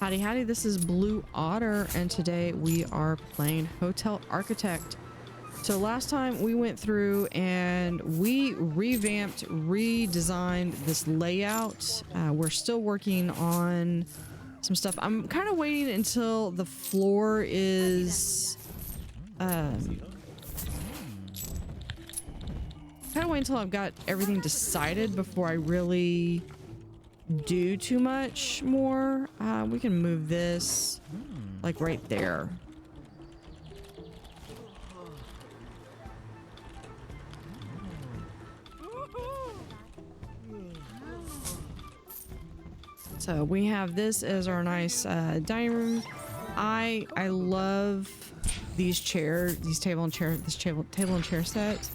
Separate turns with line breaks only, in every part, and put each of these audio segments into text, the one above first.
Howdy howdy, this is Blue Otter, and today we are playing Hotel Architect. So last time we went through and we revamped, redesigned this layout. We're still working on some stuff. I'm kind of waiting until the floor is... kind of waiting until I've got everything decided before I really do too much more. We can move this like right there. So we have this as our nice dining room. I love these chairs, these table and chair, this table and chair set.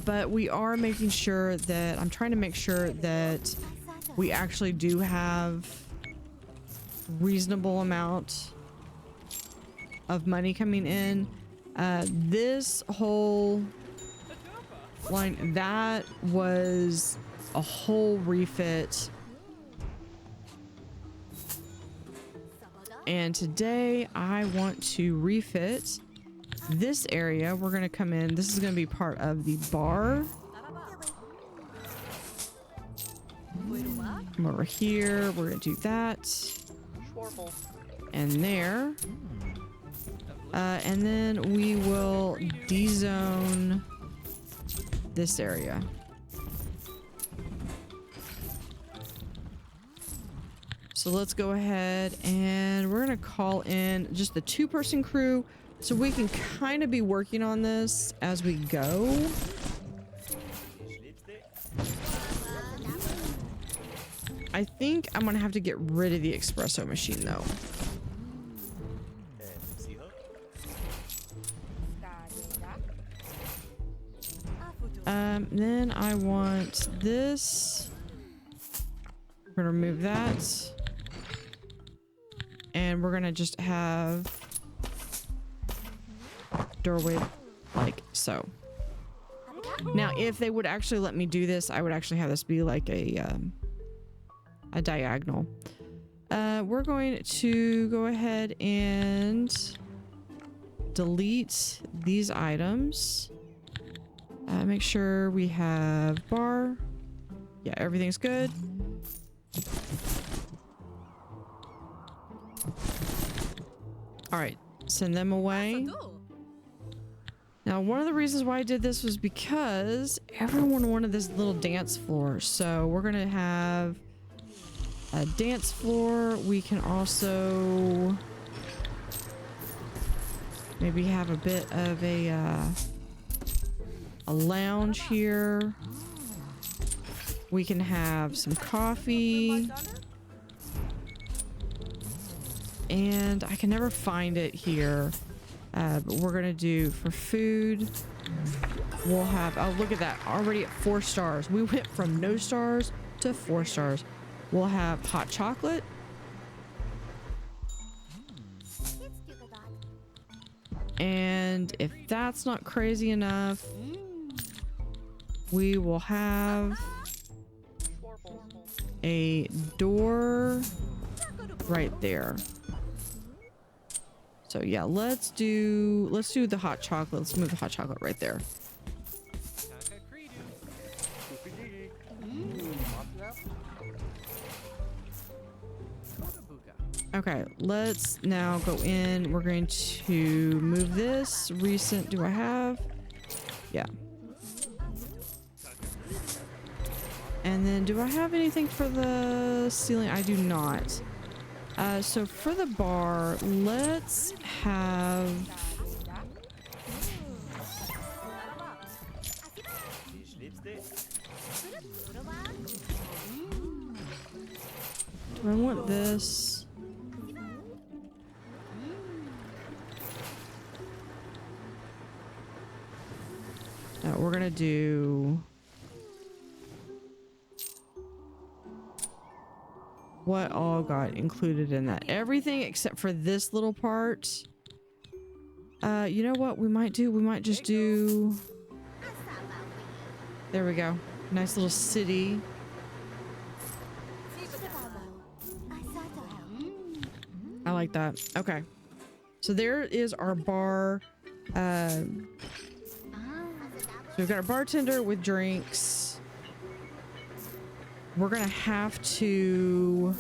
But we are making sure that I'm trying to make sure that we actually do have reasonable amount of money coming in. This whole line, that was a whole refit. And today I want to refit this area. We're gonna come in. This is gonna be part of the bar. Come over here. We're gonna do that. And there. And then we will de-zone this area. So let's go ahead and we're gonna call in just the 2-person crew so we can kind of be working on this as we go. I think I'm gonna have to get rid of the espresso machine though. Then I want this. We're gonna remove that. And we're gonna just have doorway like so. Now, if they would actually let me do this, I would actually have this be like a diagonal. We're going to go ahead and delete these items. Make sure we have bar. Yeah, everything's good. All right, send them away. Now, one of the reasons why I did this was because everyone wanted this little dance floor. So we're gonna have a dance floor. We can also maybe have a bit of a lounge here. We can have some coffee. And I can never find it here. But we're gonna do for food. We'll have, oh, look at that, already at 4 stars. We went from no stars to 4 stars. We'll have hot chocolate. And if that's not crazy enough, we will have a door right there. So yeah, let's do the hot chocolate. Let's move the hot chocolate right there. Okay, let's now go in. We're going to move this. Recent, do I have? Yeah. And then do I have anything for the ceiling? I do not. So for the bar, let's have... Do I want this? No, we're gonna do... What all got included in that? Everything except for this little part. You know what we might do? We might just do... There we go. Nice little city. I like that. Okay. So there is our bar. So we've got our bartender with drinks. We're gonna have to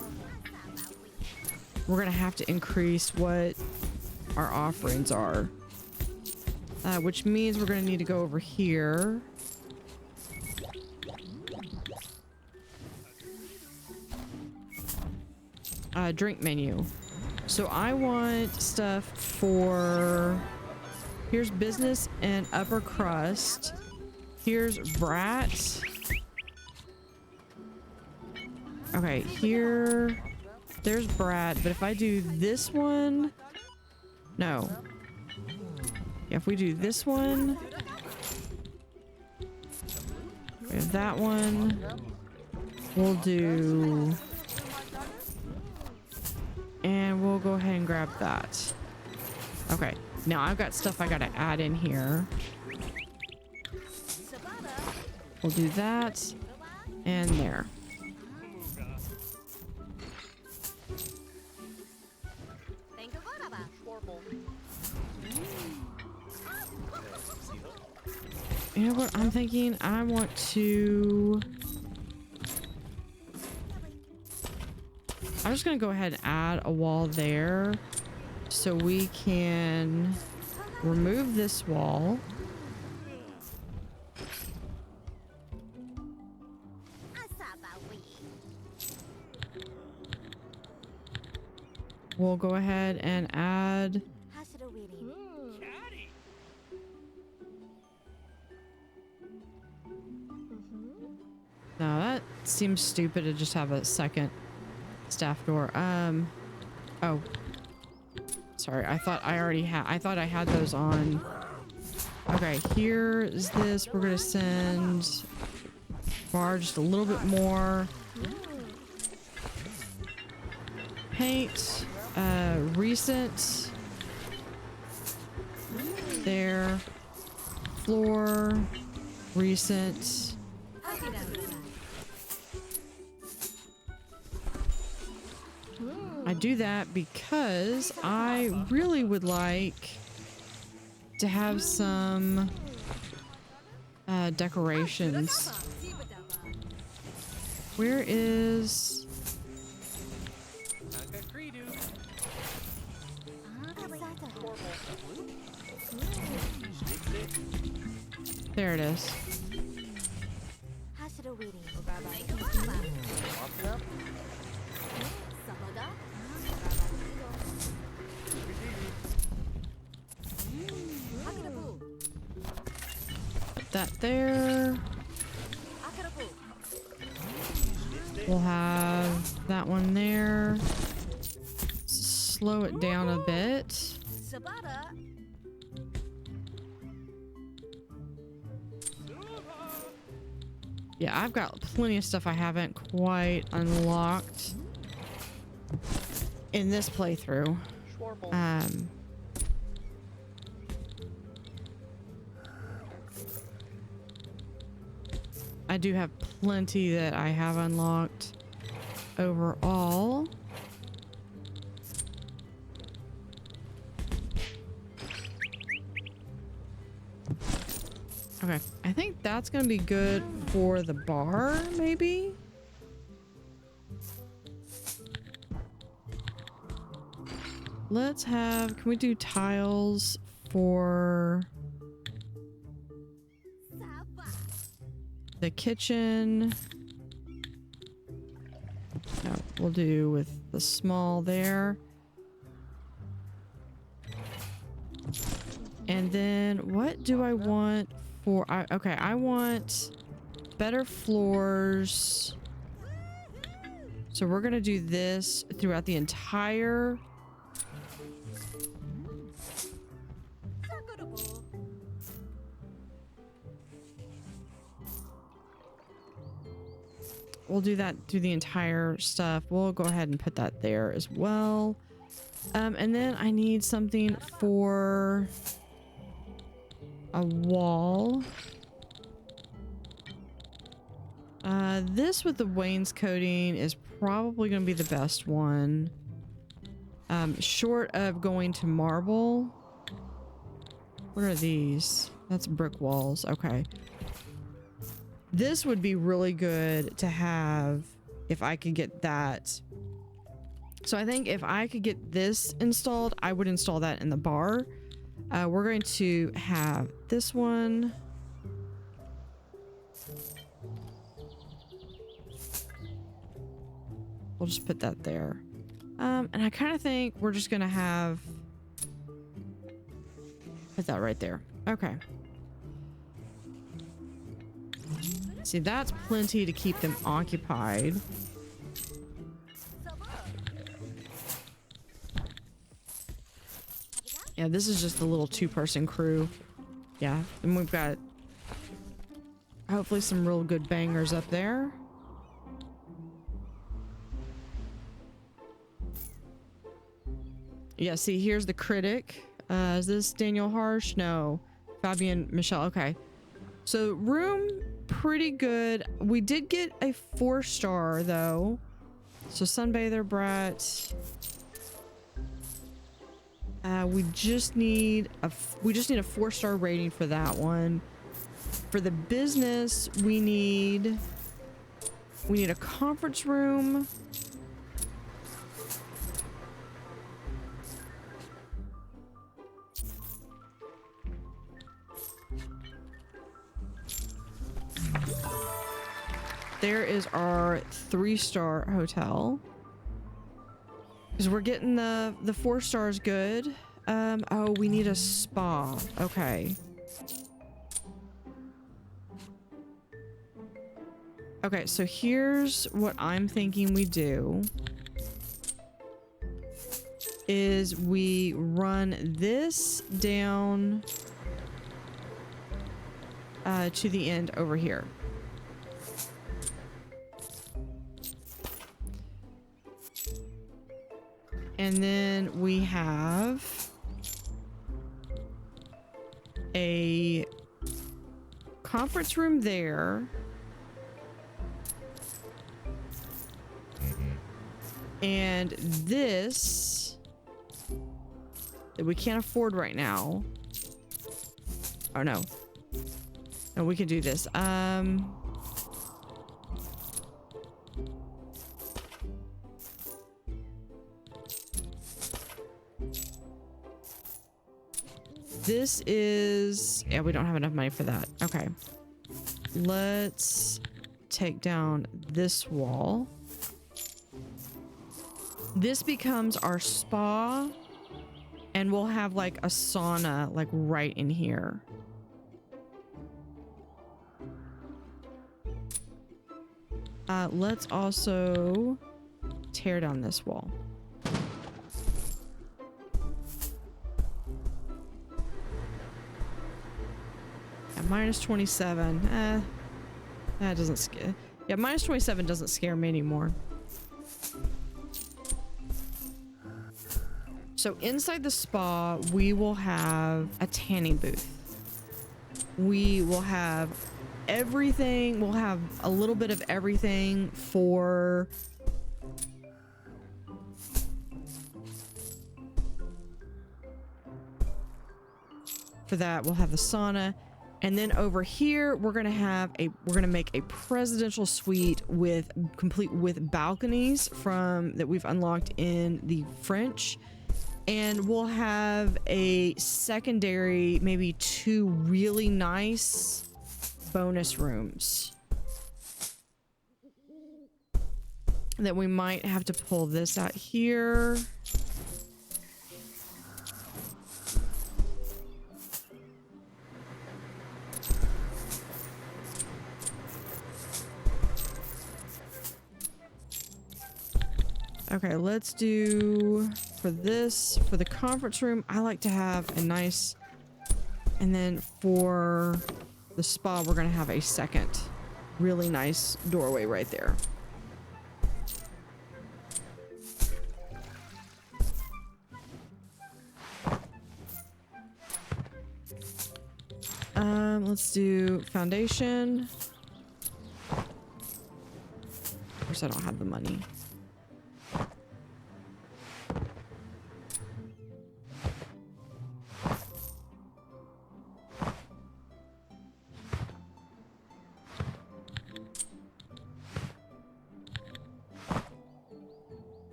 increase what our offerings are. Which means we're gonna need to go over here. Drink menu. So I want stuff for, here's business and upper crust. Here's brat. Okay, here, there's brat, but if I do this one, no. If we do this one, we have that one, we'll do, and we'll go ahead and grab that. Okay, now I've got stuff I gotta add in here. We'll do that, and there. You know what I'm thinking? I want to... I'm just gonna go ahead and add a wall there so we can remove this wall. We'll go ahead and add... No, that seems stupid to just have a second staff door. Oh. Sorry, I thought I already had, I thought I had those on. Okay, here is this. We're gonna send bar just a little bit more. Paint, recent. There. Floor, recent. I do that because I really would like to have some decorations. Where is... There it is. Put that there. We'll have that one there. Slow it down a bit. Yeah, I've got plenty of stuff I haven't quite unlocked in this playthrough. I do have plenty that I have unlocked overall. Okay, I think that's gonna be good for the bar, maybe? Let's have, can we do tiles for the kitchen? No, we'll do with the small there. And then what do I want for, okay, I want better floors. So we're gonna do this throughout the entire we'll do that through the entire stuff. We'll go ahead and put that there as well. And then I need something for a wall. This with the wainscoting is probably going to be the best one. Short of going to marble. What are these? That's brick walls. Okay. This would be really good to have if I could get that. So I think if I could get this installed, I would install that in the bar. We're going to have this one. We'll just put that there. And I kind of think we're just going to have... Put that right there. Okay. See, that's plenty to keep them occupied. Yeah, this is just a little two-person crew. Yeah, and we've got hopefully some real good bangers up there. Yeah, see, here's the critic. Is this Daniel Harsh? No. Fabian Michelle. Okay. So room, pretty good. We did get a 4-star though. So Sunbather Brat. We just need a 4-star rating for that one. For the business, we need a conference room. There is our 3-star hotel. Because we're getting the 4 stars good. Oh, we need a spa. Okay. Okay, so here's what I'm thinking we do. Is we run this down to the end over here. And then we have a conference room there. And this that we can't afford right now. Oh no. No, we can do this. This is... Yeah, we don't have enough money for that. Okay. Let's take down this wall. This becomes our spa. And we'll have like a sauna like right in here. Let's also tear down this wall. Minus 27. That doesn't scare. Yeah, minus 27 doesn't scare me anymore. So inside the spa, we will have a tanning booth. We will have everything. We'll have a little bit of everything for... For that, we'll have the sauna. And then over here, we're gonna make a presidential suite with complete with balconies that we've unlocked in the French. And we'll have a secondary, maybe 2 really nice bonus rooms that we might have to pull this out here. Okay, let's do for the conference room. I like to have a nice, and then for the spa, we're gonna have a second really nice doorway right there. Let's do foundation. course I don't have the money.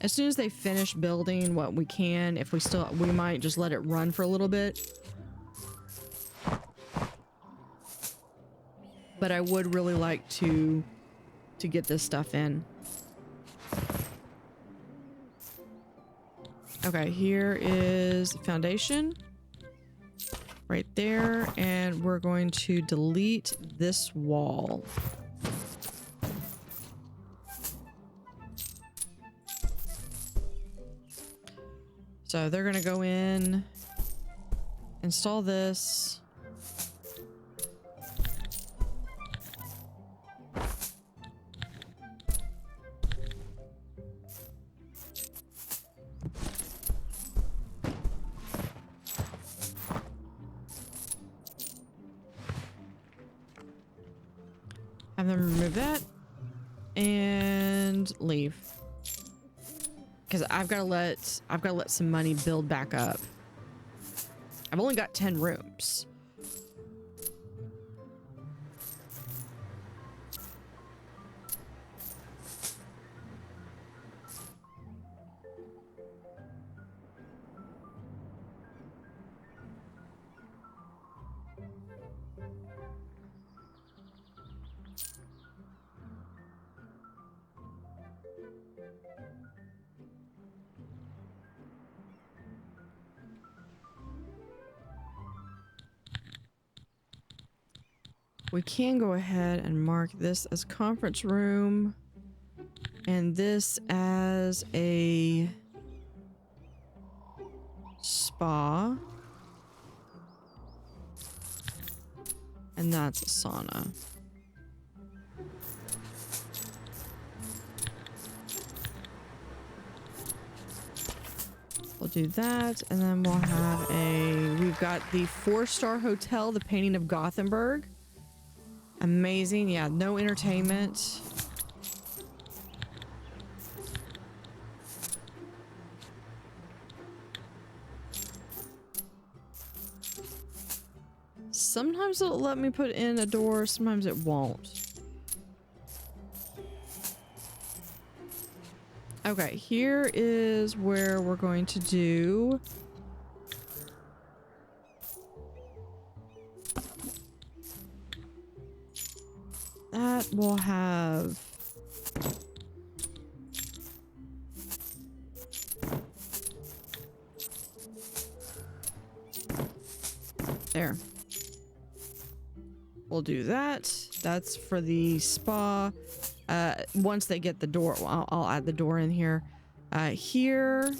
As soon as they finish building what we can, if we might just let it run for a little bit. But I would really like to get this stuff in. Okay, here is foundation right there, and we're going to delete this wall. So they're gonna go in, install this. Have them remove that and leave. Because I've got to let some money build back up. I've only got 10 rooms. We can go ahead and mark this as conference room and this as a spa. And that's a sauna. We'll do that, and then we'll have we've got the 4-star hotel, the painting of Gothenburg. Amazing. Yeah, no entertainment. Sometimes it'll let me put in a door, sometimes it won't. Okay, here is where we're going to do that. We'll have there. We'll do that. That's for the spa. Once they get the door, well, I'll add the door in here. Here.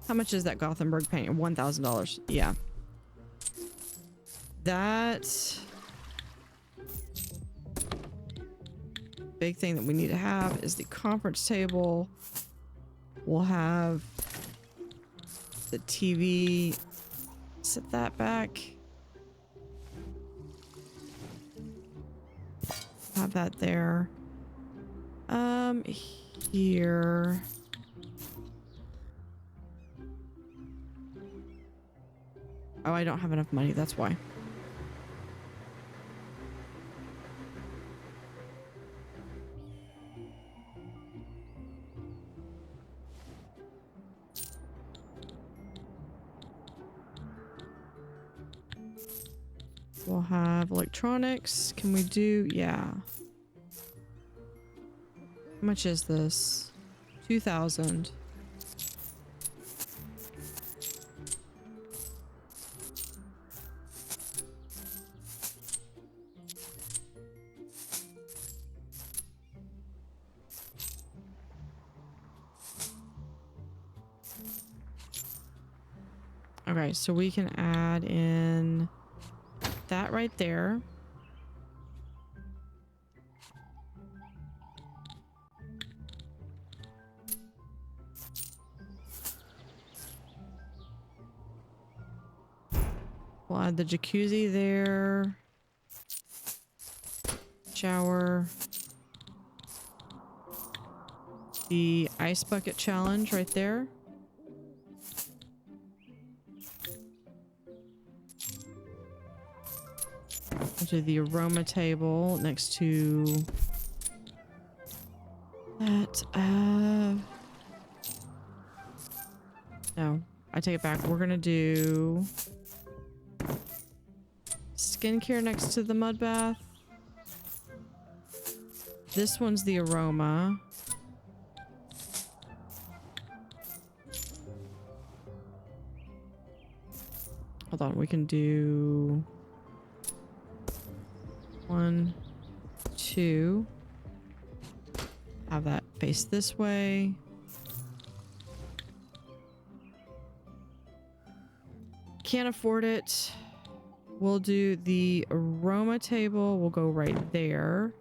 How much is that Gothenburg paint? $1,000. Yeah. That big thing that we need to have is the conference table. We'll have the TV. Set that back. Have that there. Here. Oh, I don't have enough money. That's why. We'll have electronics. Can we do? Yeah. How much is this? 2,000. Okay, so we can add in that right there. We'll add the jacuzzi there. Shower. The ice bucket challenge right there. We'll do the aroma table next to that. No, I take it back. We're gonna do skincare next to the mud bath. This one's the aroma. Hold on, we can do 1, 2. Have that face this way. Can't afford it. We'll do the aroma table. We'll go right there.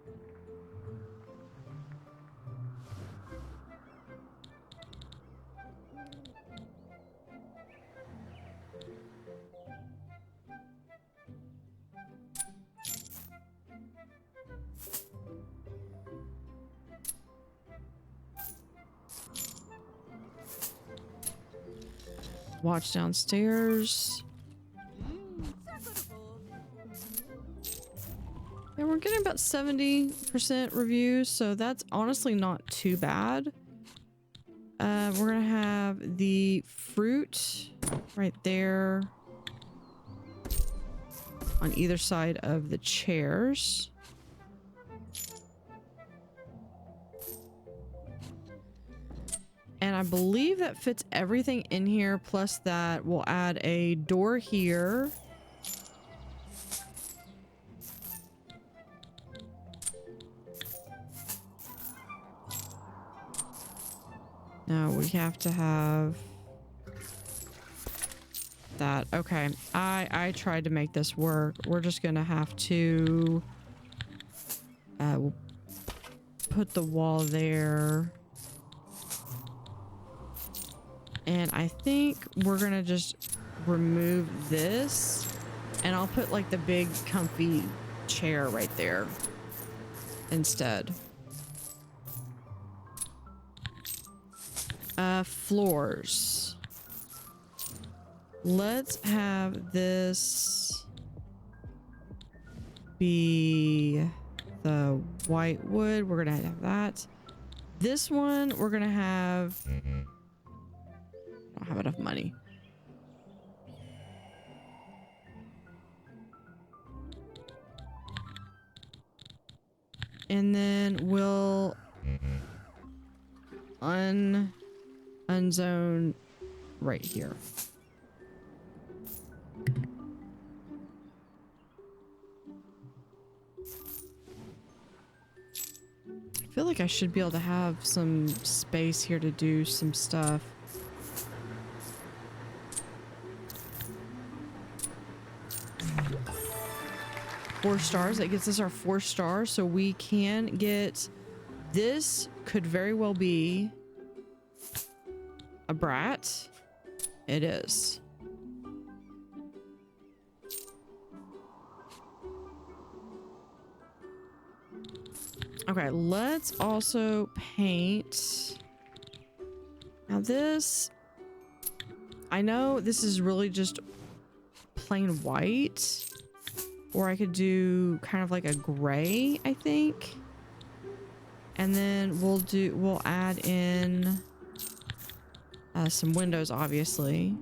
Watch downstairs. Yeah, we're getting about 70% reviews, so that's honestly not too bad. We're gonna have the fruit right there on either side of the chairs. And I believe that fits everything in here, plus that we'll add a door here. Now we have to have that. Okay, I tried to make this work. We're just gonna have to we'll put the wall there. And I think we're gonna just remove this, and I'll put like the big comfy chair right there instead. Floors. Let's have this be the white wood. We're gonna have that. This one we're gonna have. I don't have enough money. And then we'll unzone right here. I feel like I should be able to have some space here to do some stuff. Four stars. That gets us our 4 stars, so we can get this. Could very well be a brat. It is. Okay, let's also paint. Now this, I know this is really just plain white, or I could do kind of like a gray, I think. And then we'll add in some windows, obviously.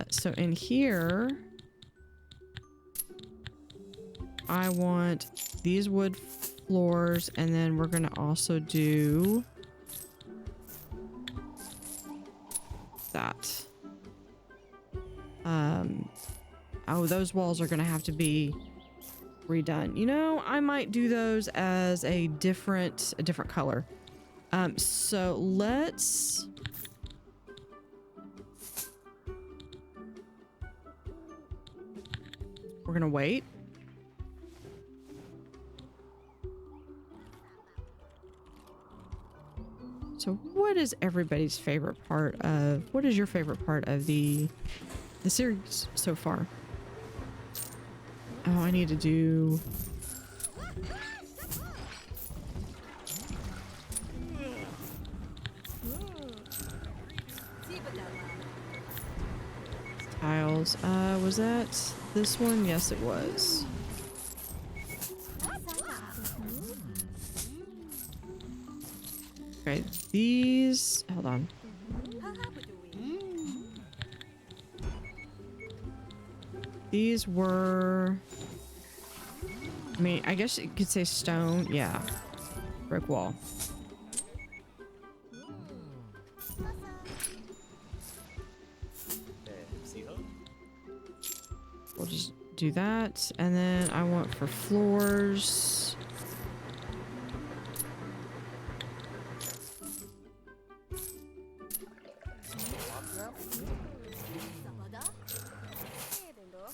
So in here, I want these wood floors, and then we're gonna also do that. Oh, those walls are gonna have to be redone. You know, I might do those as a different color. So let's... We're gonna wait. So what is everybody's favorite part of... What is your favorite part of the series so far? Oh, I need to do... Tiles. Was that this one? Yes, it was. Okay, these... Hold on. These were... I mean, I guess you could say stone. Yeah. Brick wall. We'll just do that. And then I want for floors.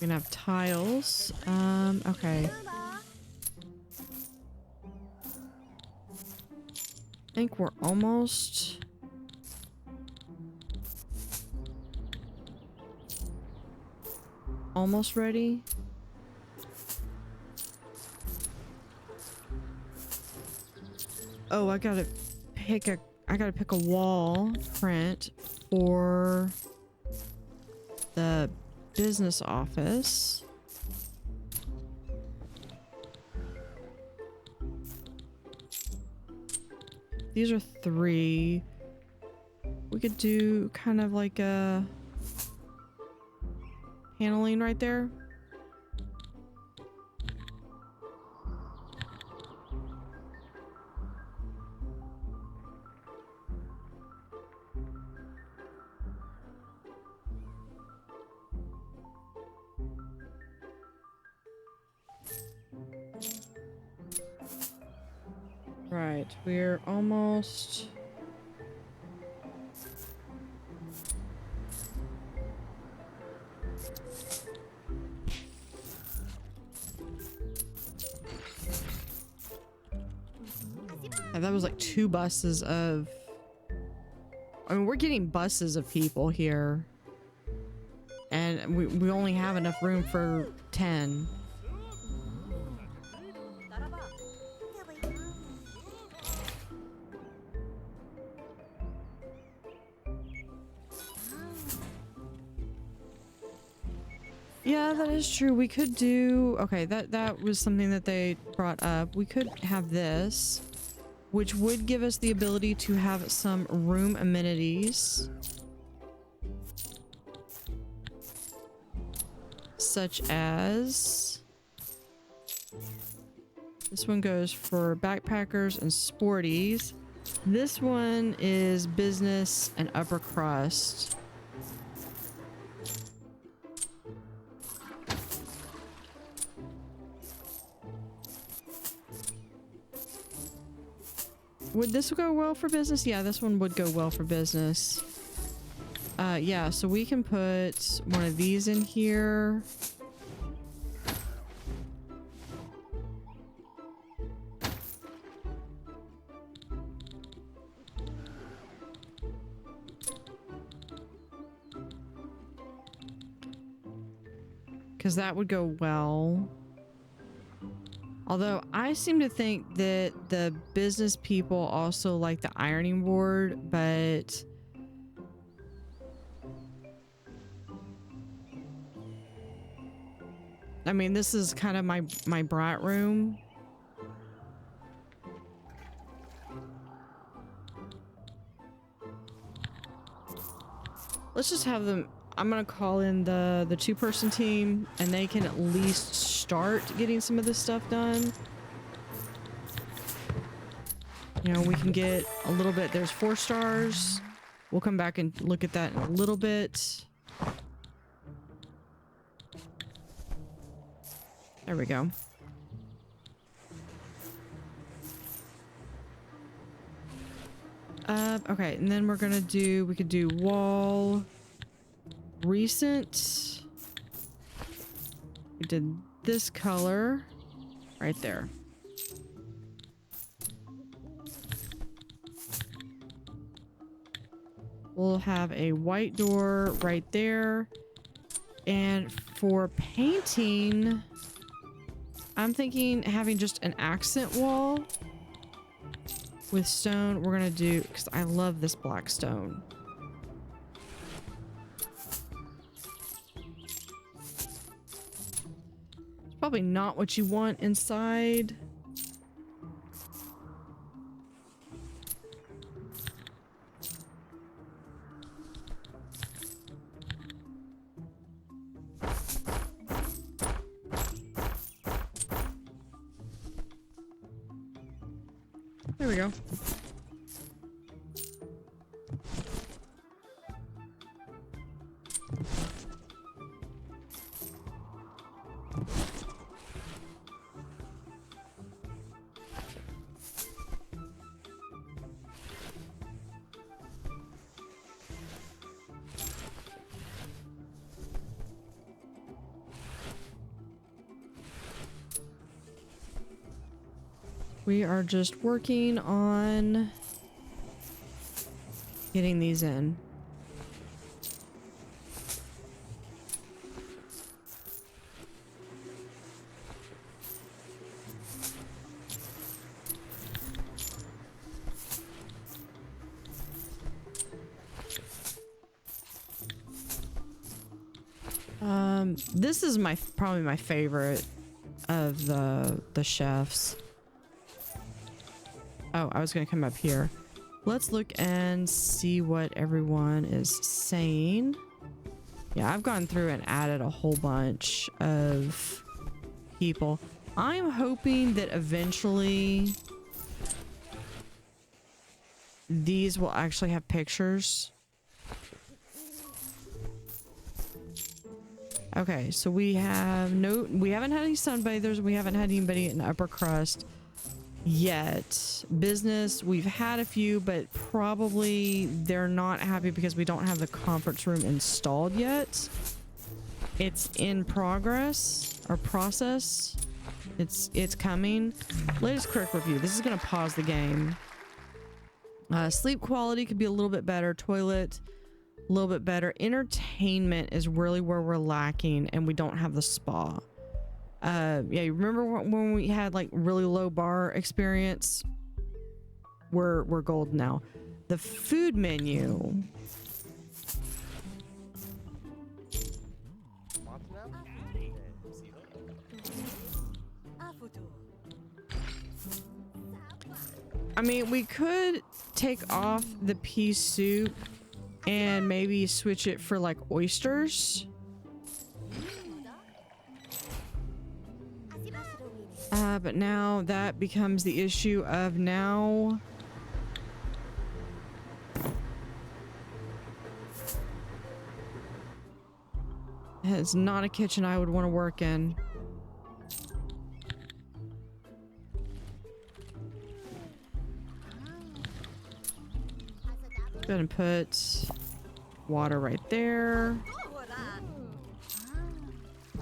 We're gonna have tiles. Okay. I think we're almost... almost ready. Oh, I gotta pick a wall print for the business office. These are 3. We could do kind of like a paneling right there. Right, we're almost... Yeah, that was like 2 buses of... I mean, we're getting buses of people here. And we only have enough room for 10. Yeah, that is true. We could do... Okay, that was something that they brought up. We could have this, which would give us the ability to have some room amenities. Such as... This one goes for backpackers and sporties. This one is business and upper crust. Would this go well for business? Yeah, this one would go well for business. Yeah, so we can put one of these in here. Because that would go well. Although I seem to think that the business people also like the ironing board, but I mean, this is kind of my brat room. Let's just have them. I'm gonna call in the 2-person team, and they can at least start getting some of this stuff done. You know, we can get a little bit. There's 4 stars. We'll come back and look at that in a little bit. There we go. Okay, and then we're gonna do, we could do wall recent. We did this color right there. We'll have a white door right there. And for painting, I'm thinking having just an accent wall with stone. We're gonna do, because I love this black stone. It's probably not what you want inside. There we go. We are just working on getting these in. This is probably my favorite of the chefs. Oh, I was gonna come up here. Let's look and see what everyone is saying. Yeah, I've gone through and added a whole bunch of people. I'm hoping that eventually these will actually have pictures. Okay, so we haven't had any sunbathers. We haven't had anybody in upper crust yet. Business, we've had a few, but probably they're not happy because we don't have the conference room installed yet. It's in progress or process. It's coming. Latest quick review. This is gonna pause the game. Sleep quality could be a little bit better. Toilet, a little bit better. Entertainment is really where we're lacking, and we don't have the spa. Yeah, you remember when we had like really low bar experience? We're gold now. The food menu. I mean, we could take off the pea soup and maybe switch it for like oysters. But now that becomes the issue of now. It's not a kitchen I would want to work in. Go ahead and put water right there.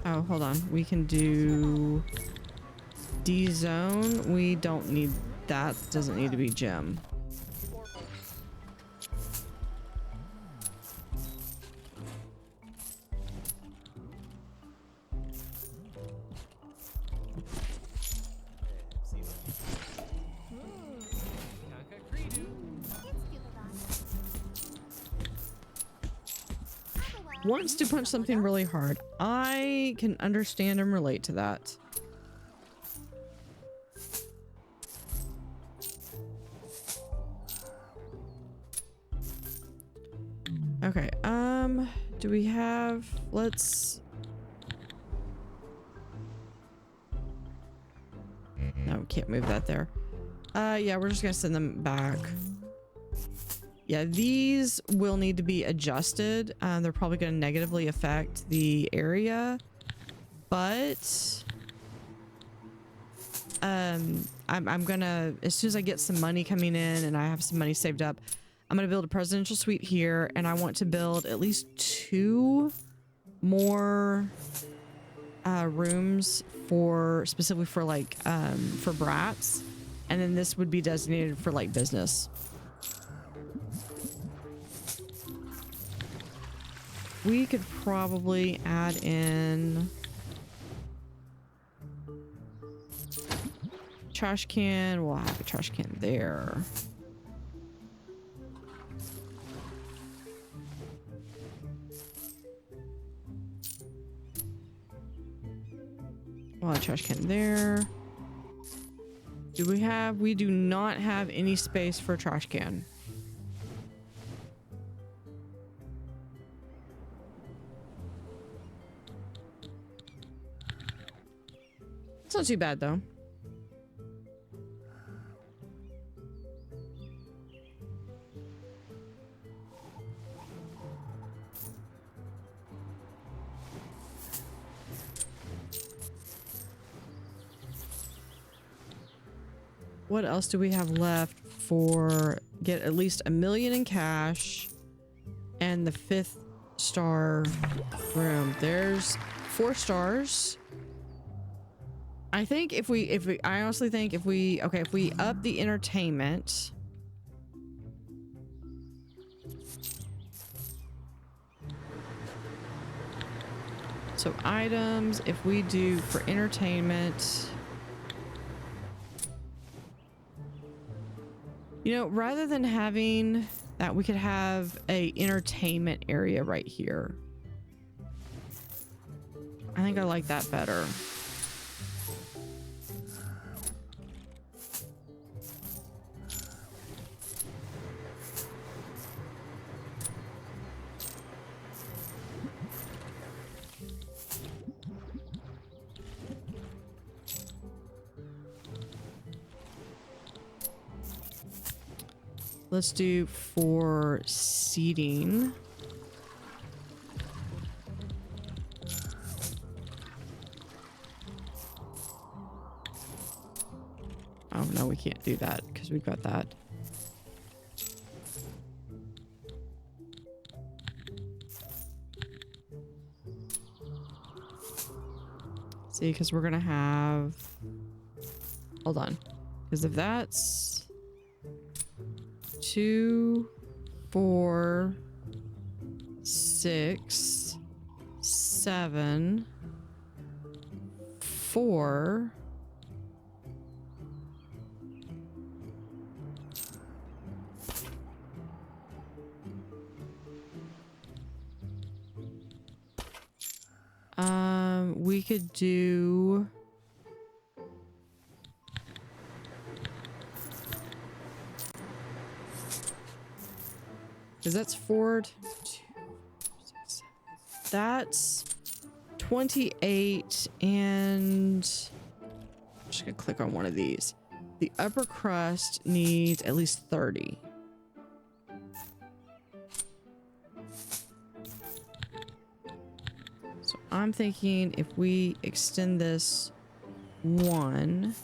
Oh, hold on. We can do D-zone. We don't need that. Doesn't need to be gem. Wants to punch something really hard. I can understand and relate to that. Okay, do we have, let's, no, we can't move that there. Yeah, we're just gonna send them back. Yeah, these will need to be adjusted. They're probably going to negatively affect the area, but I'm gonna, as soon as I get some money coming in and I have some money saved up, I'm gonna build a presidential suite here, and I want to build at least 2 more rooms for specifically for like for brats, and then this would be designated for like business. We could probably add in trash can. We'll have a trash can there. We'll have a trash can there. We do not have any space for a trash can. It's not too bad though. What else do we have left for get at least $1 million in cash and the 5th star room? There's 4 stars. I think I honestly think if we up the entertainment. So items, if we do for entertainment, you know, rather than having that, we could have a entertainment area right here. I think I like that better. Let's do for seating. Oh no, we can't do that because we've got that. See, because we're gonna have, hold on, because if that's 2, 4, 6, 7, 4. We could do because that's 4, 2, 6, 7. That's 28, and I'm just gonna click on one of these. The upper crust needs at least 30. So I'm thinking if we extend this 1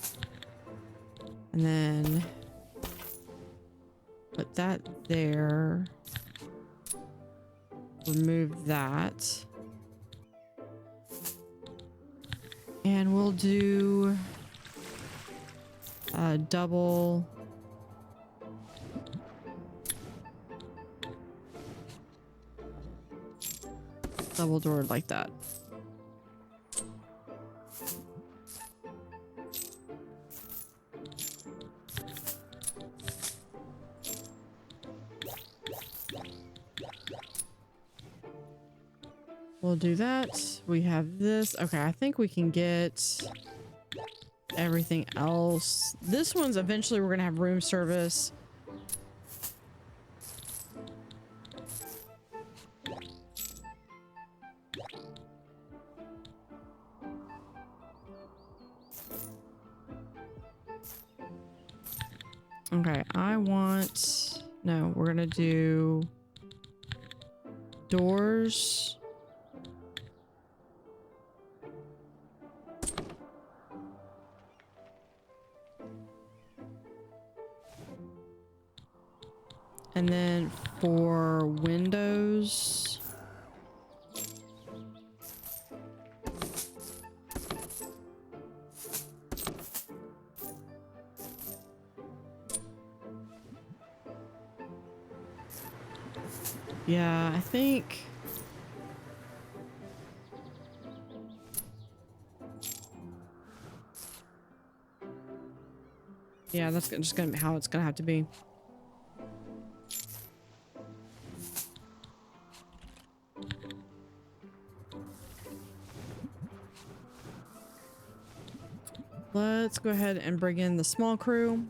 and then put that there, remove that, and we'll do a double door like that. We'll do that. We have this. Okay, I think we can get everything else. This one's eventually we're gonna have room service. Okay, no, we're gonna do doors. And then for windows, yeah, I think yeah, that's just gonna be how it's gonna have to be. Let's go ahead and bring in the small crew.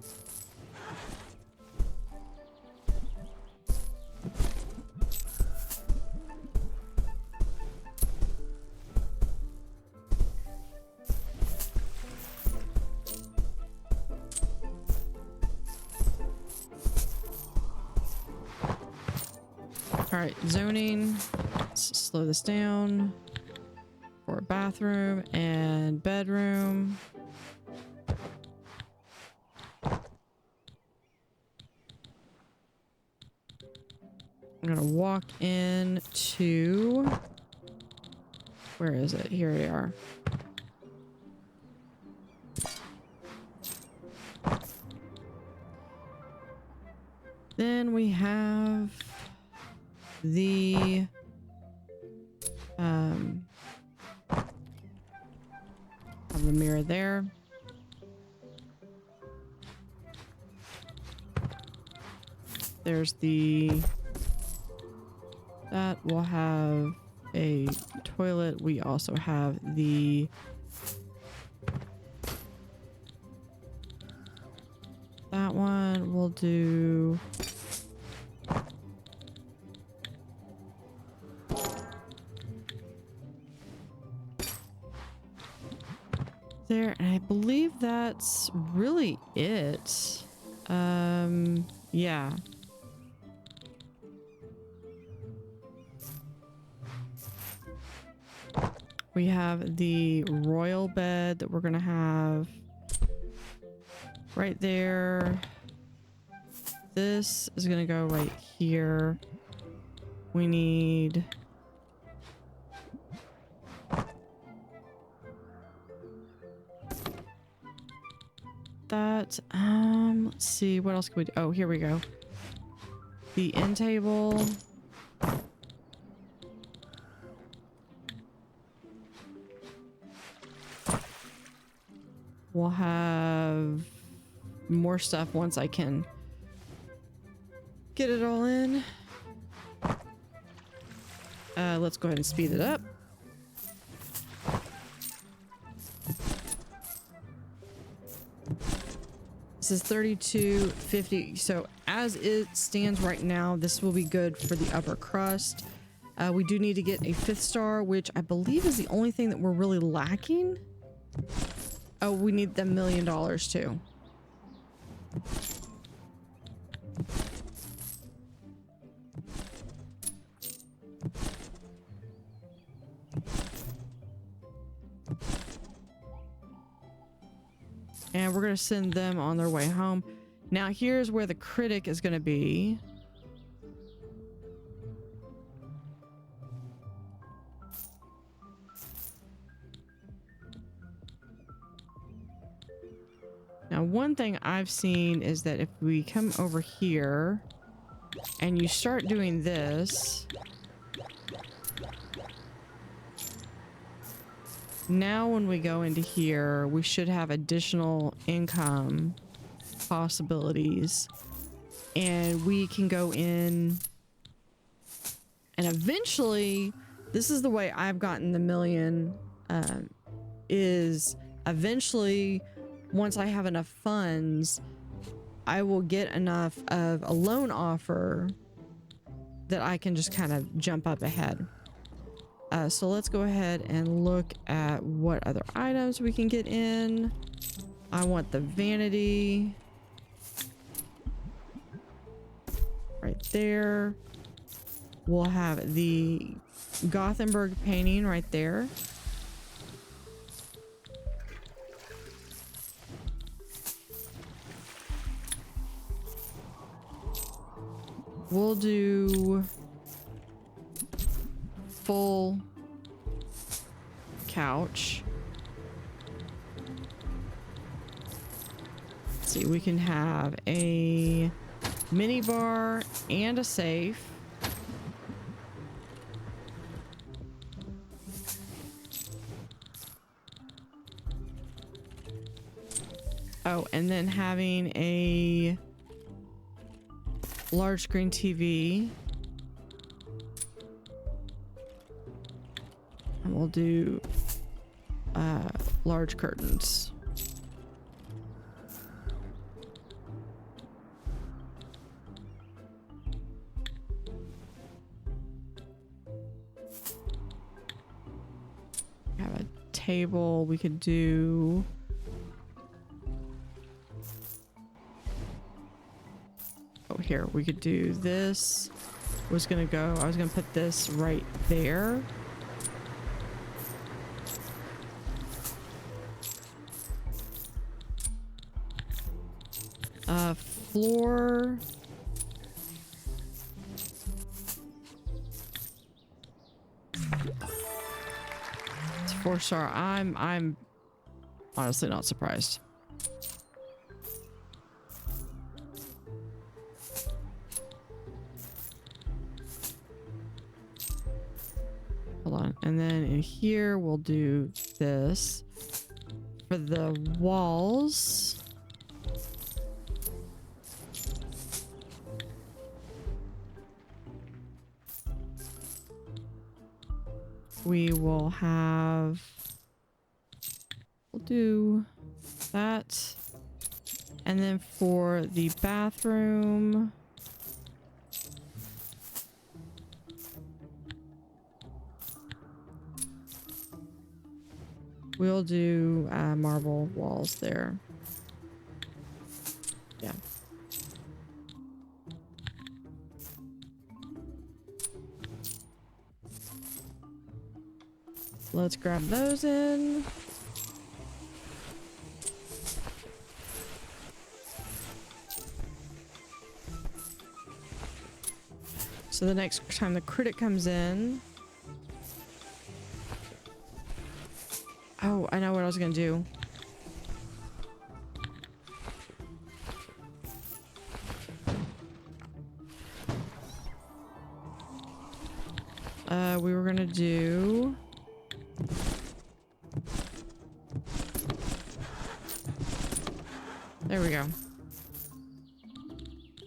All right, zoning. Let's slow this down for bathroom and bedroom. I'm gonna walk in to, where is it? Here we are. Then we have the have the mirror there. There's the, that will have a toilet. We also have the that one we'll do. There, and I believe that's really it. Yeah. We have the royal bed that we're gonna have right there. This is gonna go right here. We need that. Let's see, what else can we do? Oh, here we go. The end table. We'll have more stuff once I can get it all in. Let's go ahead and speed it up. This is 32.50. So as it stands right now, this will be good for the upper crust. We do need to get a 5th star, which I believe is the only thing that we're really lacking. Oh, we need the $1 million too. And we're going to send them on their way home. Now here's where the critic is going to be. Now, one thing I've seen is that if we come over here and you start doing this, now when we go into here, we should have additional income possibilities, and we can go in and eventually, this is the way I've gotten the $1 million, is eventually, once I have enough funds, I will get enough of a loan offer that I can just kind of jump up ahead. So let's go ahead and look at what other items we can get in. I want the vanity right there. We'll have the Gothenburg painting right there. we'll do full couch. Let's see, we can have a mini bar and a safe. Oh, and then having a large screen TV. And we'll do large curtains. Have a table. We could do here, we could do this. I was gonna put this right there. Floor. It's 4-star. I'm honestly not surprised. Hold on. And then in here, we'll do this. For the walls, we will have, we'll do that. And then for the bathroom, we'll do marble walls there. Yeah. Let's grab those in. So the next time the critic comes in. Oh, I know what I was gonna do. We were gonna do there we go.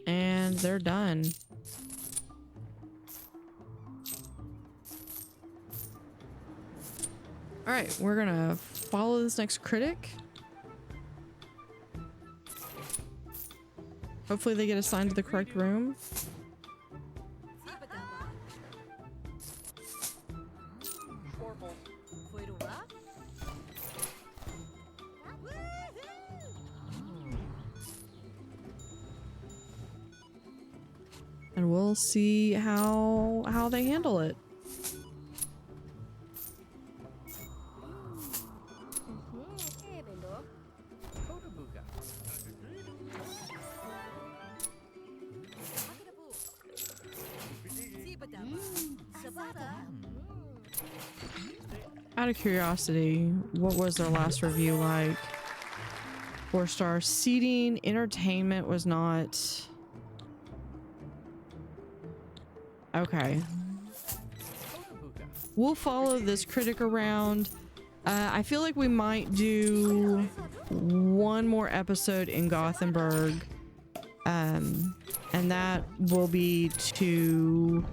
And they're done. All right, we're gonna follow this next critic. Hopefully they get assigned to the correct room. And we'll see how they handle it. Out of curiosity, what was their last review like? 4-star. Seating, entertainment was not. Okay. We'll follow this critic around. I feel like we might do one more episode in Gothenburg. And that will be to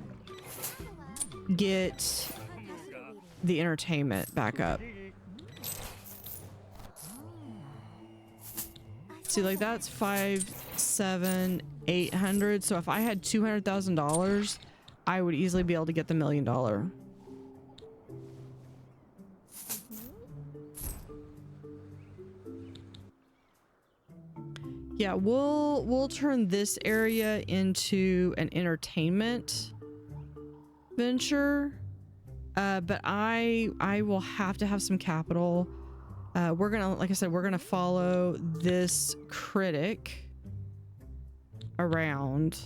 get the entertainment back up. See, like that's 5, 7, 800. So if I had $200,000, I would easily be able to get the $1 million. Yeah, we'll turn this area into an entertainment venture. But I will have to have some capital. We're gonna, like I said, we're gonna follow this critic around.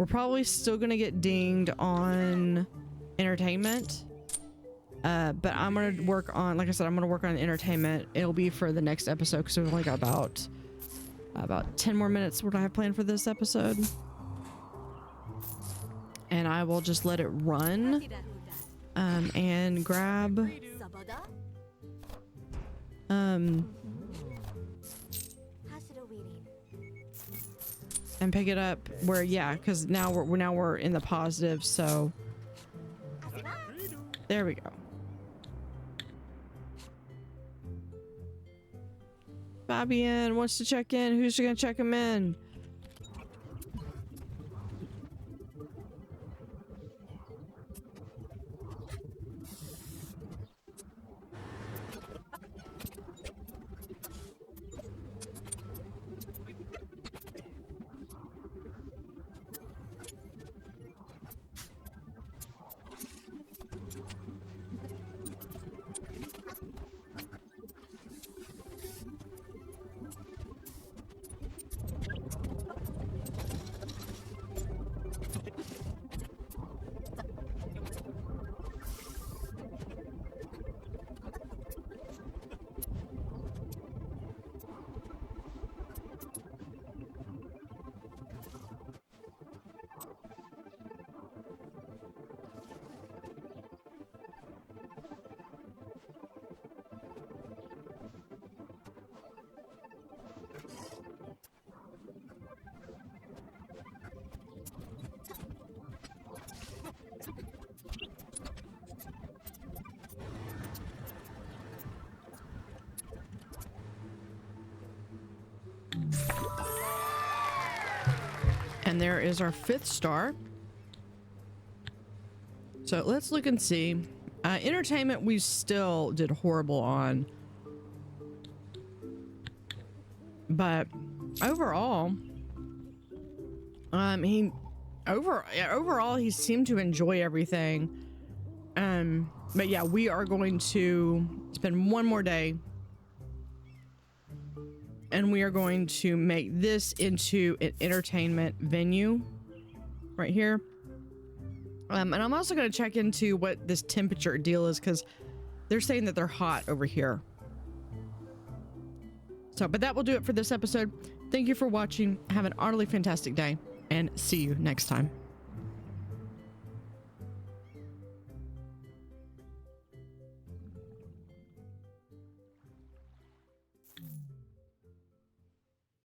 We're probably still gonna get dinged on entertainment. But I'm gonna work on, like I said, I'm gonna work on entertainment. It'll be for the next episode because we've only got about 10 more minutes what I have planned for this episode. And I will just let it run. And grab and pick it up where, yeah, because now we're in the positive, so there we go. Fabian wants to check in. Who's gonna check him in? And there is our 5th star. So let's look and see. Entertainment we still did horrible on. But overall, overall he seemed to enjoy everything. But yeah, we are going to spend one more day and we are going to make this into an entertainment venue right here. And I'm also going to check into what this temperature deal is because they're saying that they're hot over here. So, but that will do it for this episode. Thank you for watching. Have an utterly fantastic day and see you next time.